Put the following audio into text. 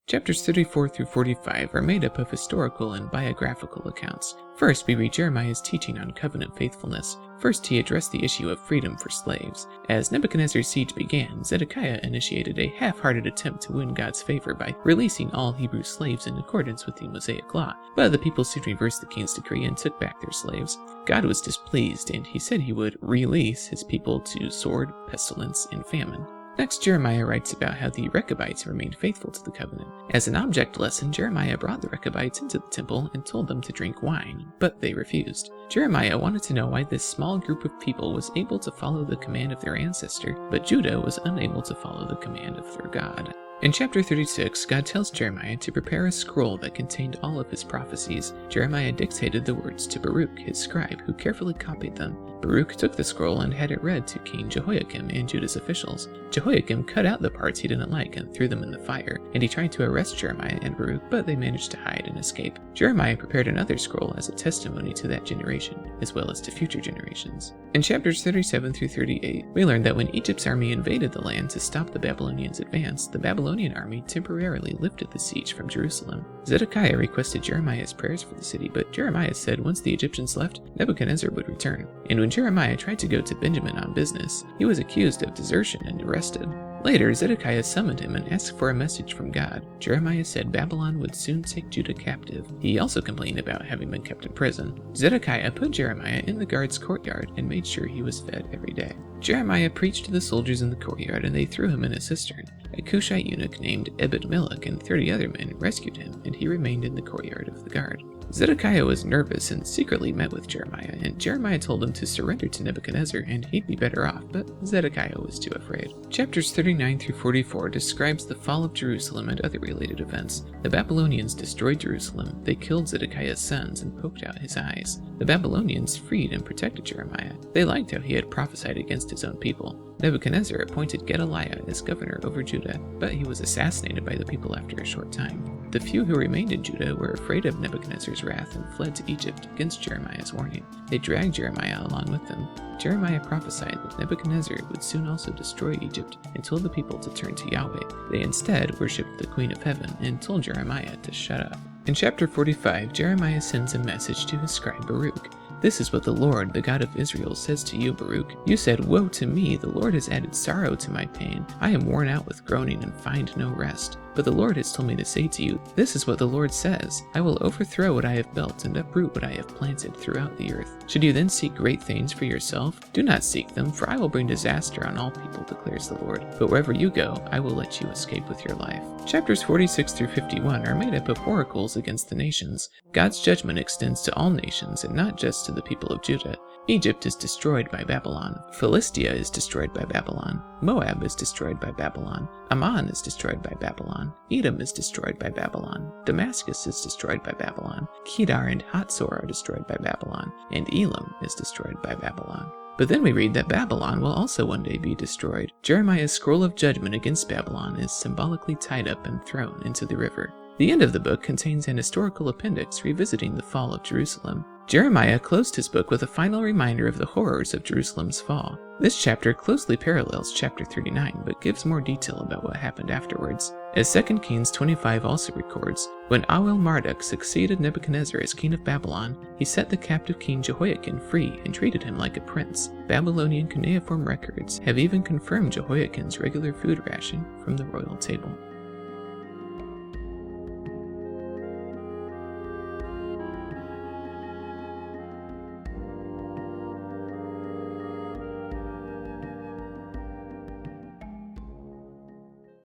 Chapters 34 through 45 are made up of historical and biographical accounts. First, we read Jeremiah's teaching on covenant faithfulness. First, he addressed the issue of freedom for slaves. As Nebuchadnezzar's siege began, Zedekiah initiated a half-hearted attempt to win God's favor by releasing all Hebrew slaves in accordance with the Mosaic Law. But the people soon reversed the king's decree and took back their slaves. God was displeased, and he said he would release his people to sword, pestilence, and famine. Next, Jeremiah writes about how the Rechabites remained faithful to the covenant. As an object lesson, Jeremiah brought the Rechabites into the temple and told them to drink wine, but they refused. Jeremiah wanted to know why this small group of people was able to follow the command of their ancestor, but Judah was unable to follow the command of their God. In chapter 36, God tells Jeremiah to prepare a scroll that contained all of his prophecies. Jeremiah dictated the words to Baruch, his scribe, who carefully copied them. Baruch took the scroll and had it read to King Jehoiakim and Judah's officials. Jehoiakim cut out the parts he didn't like and threw them in the fire, and he tried to arrest Jeremiah and Baruch, but they managed to hide and escape. Jeremiah prepared another scroll as a testimony to that generation, as well as to future generations. In chapters 37 through 38, we learn that when Egypt's army invaded the land to stop the Babylonians' advance, the Babylonian army temporarily lifted the siege from Jerusalem. Zedekiah requested Jeremiah's prayers for the city, but Jeremiah said once the Egyptians left, Nebuchadnezzar would return. And when Jeremiah tried to go to Benjamin on business, he was accused of desertion and arrested. Later, Zedekiah summoned him and asked for a message from God. Jeremiah said Babylon would soon take Judah captive. He also complained about having been kept in prison. Zedekiah put Jeremiah in the guard's courtyard and made sure he was fed every day. Jeremiah preached to the soldiers in the courtyard, and they threw him in a cistern. A Cushite eunuch named Ebed-Melech and 30 other men rescued him, and he remained in the courtyard of the guard. Zedekiah was nervous and secretly met with Jeremiah, and Jeremiah told him to surrender to Nebuchadnezzar and he'd be better off, but Zedekiah was too afraid. Chapters 39 through 44 describes the fall of Jerusalem and other related events. The Babylonians destroyed Jerusalem, they killed Zedekiah's sons and poked out his eyes. The Babylonians freed and protected Jeremiah. They liked how he had prophesied against his own people. Nebuchadnezzar appointed Gedaliah as governor over Judah, but he was assassinated by the people after a short time. The few who remained in Judah were afraid of Nebuchadnezzar's wrath and fled to Egypt against Jeremiah's warning. They dragged Jeremiah along with them. Jeremiah prophesied that Nebuchadnezzar would soon also destroy Egypt and told the people to turn to Yahweh. They instead worshipped the Queen of Heaven and told Jeremiah to shut up. In chapter 45, Jeremiah sends a message to his scribe Baruch. This is what the Lord, the God of Israel, says to you, Baruch. You said, Woe to me, the Lord has added sorrow to my pain. I am worn out with groaning and find no rest. But the Lord has told me to say to you, this is what the Lord says. I will overthrow what I have built and uproot what I have planted throughout the earth. Should you then seek great things for yourself? Do not seek them, for I will bring disaster on all people, declares the Lord. But wherever you go, I will let you escape with your life. Chapters 46 through 51 are made up of oracles against the nations. God's judgment extends to all nations and not just to the people of Judah. Egypt is destroyed by Babylon. Philistia is destroyed by Babylon. Moab is destroyed by Babylon. Ammon is destroyed by Babylon. Edom is destroyed by Babylon. Damascus is destroyed by Babylon. Kedar and Hatzor are destroyed by Babylon. And Elam is destroyed by Babylon. But then we read that Babylon will also one day be destroyed. Jeremiah's scroll of judgment against Babylon is symbolically tied up and thrown into the river. The end of the book contains an historical appendix revisiting the fall of Jerusalem. Jeremiah closed his book with a final reminder of the horrors of Jerusalem's fall. This chapter closely parallels chapter 39, but gives more detail about what happened afterwards. As 2 Kings 25 also records, when Awel-Marduk succeeded Nebuchadnezzar as king of Babylon, he set the captive king Jehoiakim free and treated him like a prince. Babylonian cuneiform records have even confirmed Jehoiakim's regular food ration from the royal table.